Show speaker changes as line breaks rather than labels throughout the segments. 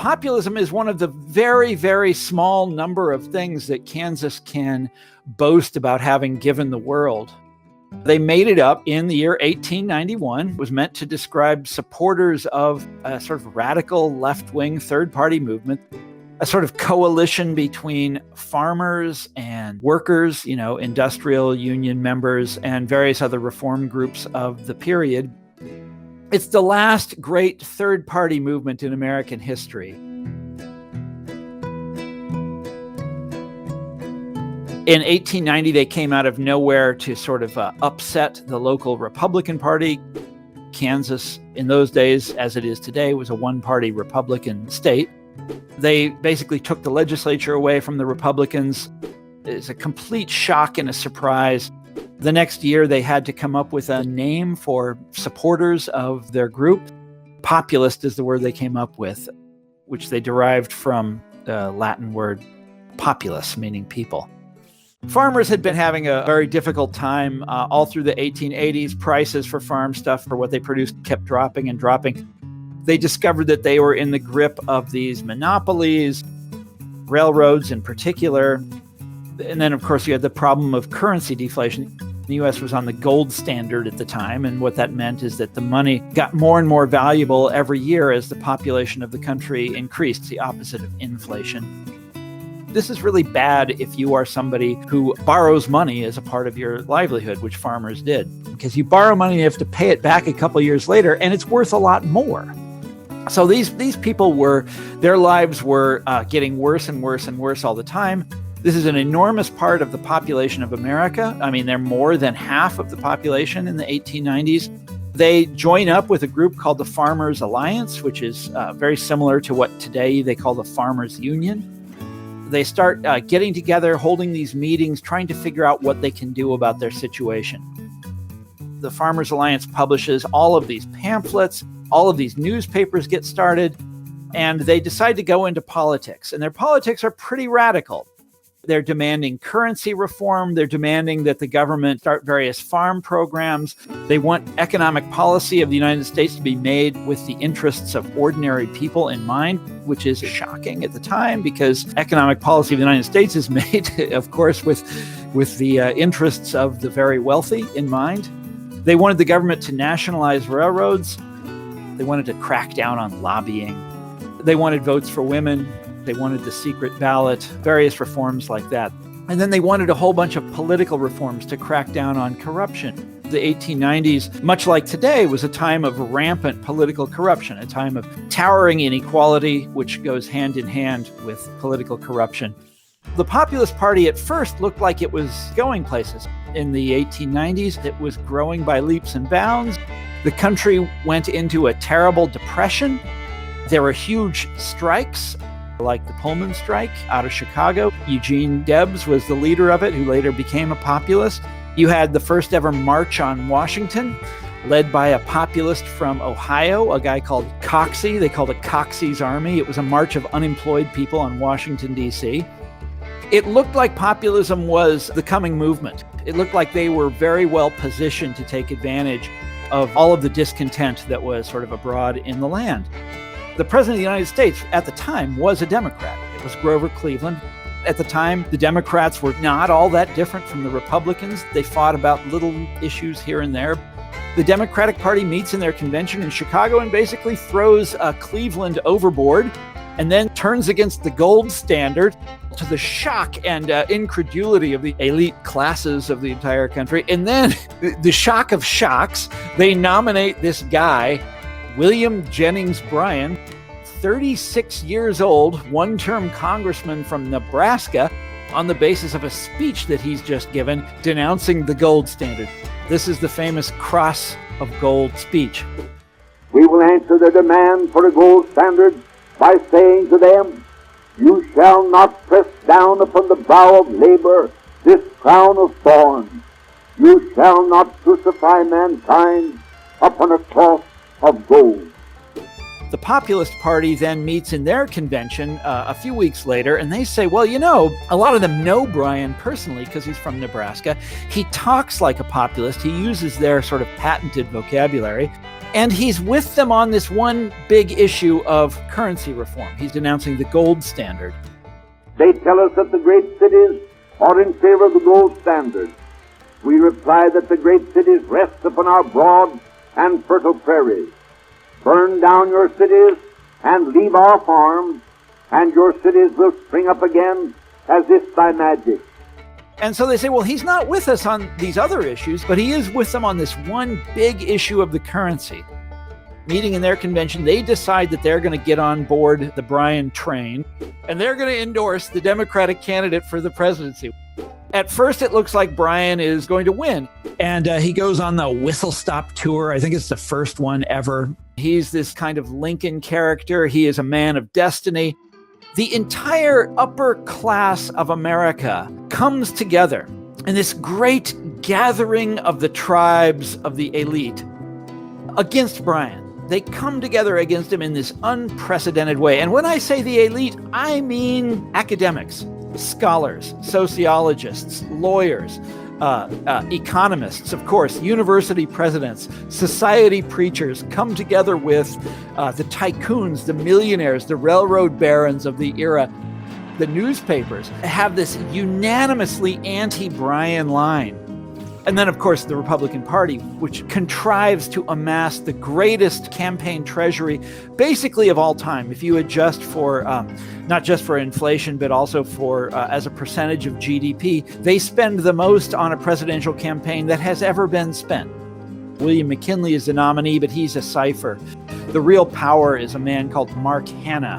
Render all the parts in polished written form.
Populism is one of the very, very small number of things that Kansas can boast about having given the world. They made it up in the year 1891. It was meant to describe supporters of a sort of radical left-wing third-party movement, a sort of coalition between farmers and workers, industrial union members, and various other reform groups of the period. It's the last great third-party movement in American history. In 1890, they came out of nowhere to sort of upset the local Republican Party. Kansas, in those days, as it is today, was a one-party Republican state. They basically took the legislature away from the Republicans. It's a complete shock and a surprise. The next year, they had to come up with a name for supporters of their group. Populist is the word they came up with, which they derived from the Latin word populus, meaning people. Farmers had been having a very difficult time all through the 1880s. Prices for farm stuff, for what they produced, kept dropping and dropping. They discovered that they were in the grip of these monopolies, railroads in particular. And then, of course, you had the problem of currency deflation. The U.S. was on the gold standard at the time, and what that meant is that the money got more and more valuable every year as the population of the country increased, the opposite of inflation. This is really bad if you are somebody who borrows money as a part of your livelihood, which farmers did. Because you borrow money, you have to pay it back a couple years later, and it's worth a lot more. So these people their lives were getting worse and worse and worse all the time. This is an enormous part of the population of America. I mean, they're more than half of the population in the 1890s. They join up with a group called the Farmers Alliance, which is very similar to what today they call the Farmers Union. They start getting together, holding these meetings, trying to figure out what they can do about their situation. The Farmers Alliance publishes all of these pamphlets, all of these newspapers get started, and they decide to go into politics. And their politics are pretty radical. They're demanding currency reform. They're demanding that the government start various farm programs. They want economic policy of the United States to be made with the interests of ordinary people in mind, which is shocking at the time because economic policy of the United States is made, of course, with the interests of the very wealthy in mind. They wanted the government to nationalize railroads. They wanted to crack down on lobbying. They wanted votes for women. They wanted the secret ballot, various reforms like that. And then they wanted a whole bunch of political reforms to crack down on corruption. The 1890s, much like today, was a time of rampant political corruption, a time of towering inequality, which goes hand in hand with political corruption. The Populist Party at first looked like it was going places. In the 1890s, it was growing by leaps and bounds. The country went into a terrible depression. There were huge strikes, like the Pullman strike out of Chicago. Eugene Debs was the leader of it, who later became a populist. You had the first ever march on Washington, led by a populist from Ohio, a guy called Coxey. They called it Coxey's Army. It was a march of unemployed people on Washington, D.C. It looked like populism was the coming movement. It looked like they were very well positioned to take advantage of all of the discontent that was sort of abroad in the land. The president of the United States at the time was a Democrat. It was Grover Cleveland. At the time, the Democrats were not all that different from the Republicans. They fought about little issues here and there. The Democratic Party meets in their convention in Chicago and basically throws Cleveland overboard and then turns against the gold standard, to the shock and incredulity of the elite classes of the entire country. And then, the shock of shocks, they nominate this guy, William Jennings Bryan, 36 years old, one-term congressman from Nebraska, on the basis of a speech that he's just given denouncing the gold standard. This is the famous Cross of Gold speech.
We will answer the demand for a gold standard by saying to them, you shall not press down upon the brow of labor this crown of thorns. You shall not crucify mankind upon a cross of gold.
The Populist Party then meets in their convention a few weeks later, and they say, well, a lot of them know Bryan personally because he's from Nebraska. He talks like a populist. He uses their sort of patented vocabulary. And he's with them on this one big issue of currency reform. He's denouncing the gold standard.
They tell us that the great cities are in favor of the gold standard. We reply that the great cities rest upon our broad and fertile prairies. Burn down your cities and leave our farms, and your cities will spring up again as if by magic.
And so they say, well, he's not with us on these other issues, but he is with them on this one big issue of the currency. Meeting in their convention, they decide that they're going to get on board the Bryan train, and they're going to endorse the Democratic candidate for the presidency. At first, it looks like Bryan is going to win. And he goes on the Whistle Stop tour. I think it's the first one ever. He's this kind of Lincoln character. He is a man of destiny. The entire upper class of America comes together in this great gathering of the tribes of the elite against Bryan. They come together against him in this unprecedented way. And when I say the elite, I mean academics, scholars, sociologists, lawyers, economists, of course, university presidents, society preachers come together with the tycoons, the millionaires, the railroad barons of the era. The newspapers have this unanimously anti-Bryan line. And then, of course, the Republican Party, which contrives to amass the greatest campaign treasury, basically of all time, if you adjust for not just for inflation, but also for as a percentage of GDP. They spend the most on a presidential campaign that has ever been spent. William McKinley is the nominee, but he's a cipher. The real power is a man called Mark Hanna,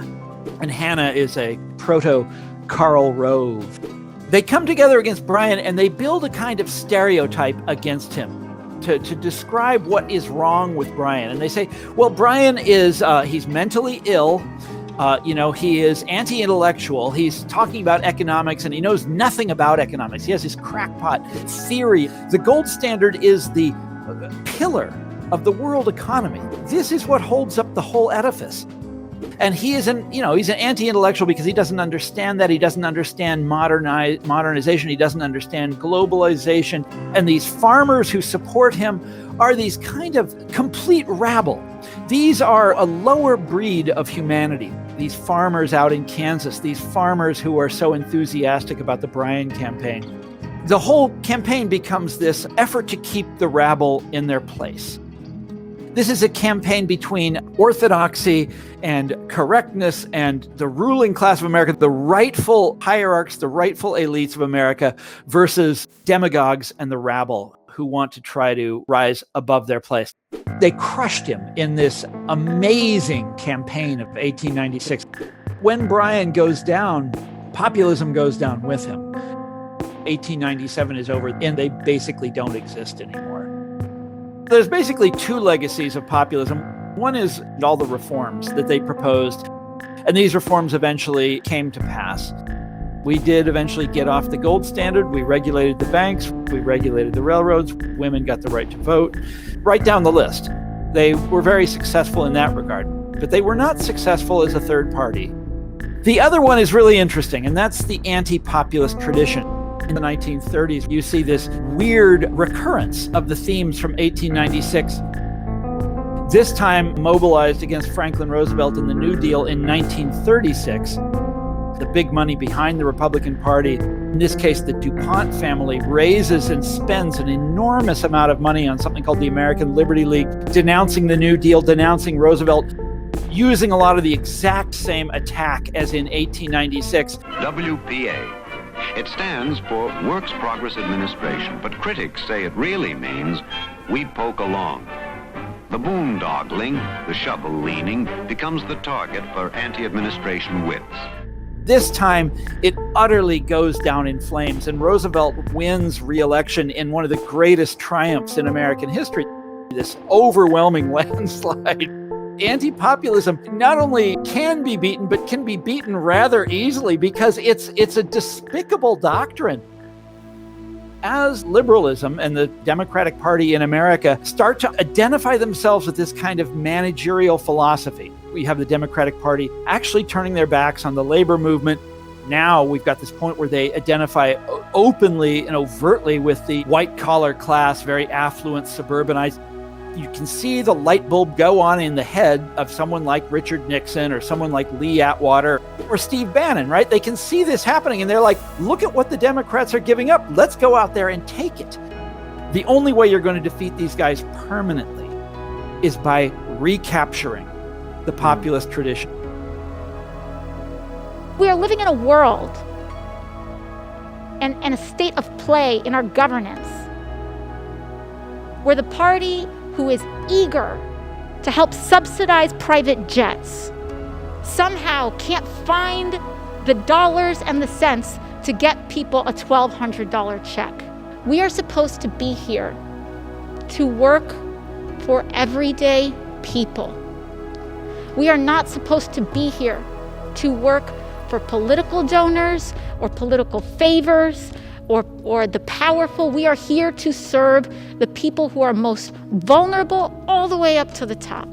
and Hanna is a proto-Karl Rove. They come together against Bryan, and they build a kind of stereotype against him to describe what is wrong with Bryan. And they say, well, Bryan is, he's mentally ill. He is anti-intellectual. He's talking about economics, and he knows nothing about economics. He has this crackpot theory. The gold standard is the pillar of the world economy. This is what holds up the whole edifice. And he's an anti-intellectual because he doesn't understand that. He doesn't understand modernization. He doesn't understand globalization. And these farmers who support him are these kind of complete rabble. These are a lower breed of humanity. These farmers out in Kansas, these farmers who are so enthusiastic about the Bryan campaign. The whole campaign becomes this effort to keep the rabble in their place. This is a campaign between orthodoxy and correctness and the ruling class of America, the rightful hierarchs, the rightful elites of America, versus demagogues and the rabble who want to try to rise above their place. They crushed him in this amazing campaign of 1896. When Bryan goes down, populism goes down with him. 1897 is over, and they basically don't exist anymore. There's basically two legacies of populism. One is all the reforms that they proposed, and these reforms eventually came to pass. We did eventually get off the gold standard. We regulated the banks. We regulated the railroads. Women got the right to vote. Right down the list. They were very successful in that regard, but they were not successful as a third party. The other one is really interesting, and that's the anti-populist tradition. In the 1930s, you see this weird recurrence of the themes from 1896. This time mobilized against Franklin Roosevelt and the New Deal in 1936. The big money behind the Republican Party, in this case, the DuPont family, raises and spends an enormous amount of money on something called the American Liberty League, denouncing the New Deal, denouncing Roosevelt, using a lot of the exact same attack as in 1896.
WPA. It stands for Works Progress Administration, but critics say it really means we poke along. The boondoggling, the shovel leaning, becomes the target for anti-administration wits.
This time, it utterly goes down in flames, and Roosevelt wins re-election in one of the greatest triumphs in American history. This overwhelming landslide. Anti-populism not only can be beaten, but can be beaten rather easily because it's a despicable doctrine. As liberalism and the Democratic Party in America start to identify themselves with this kind of managerial philosophy, We have the Democratic Party actually turning their backs on the labor movement. Now we've got this point where they identify openly and overtly with the white-collar class, very affluent, suburbanized. You can see the light bulb go on in the head of someone like Richard Nixon or someone like Lee Atwater or Steve Bannon, right? They can see this happening and they're like, look at what the Democrats are giving up. Let's go out there and take it. The only way you're going to defeat these guys permanently is by recapturing the populist tradition.
We are living in a world and a state of play in our governance where the party who is eager to help subsidize private jets somehow can't find the dollars and the cents to get people a $1,200 check. We are supposed to be here to work for everyday people. We are not supposed to be here to work for political donors or political favors or the powerful. We are here to serve the people who are most vulnerable all the way up to the top.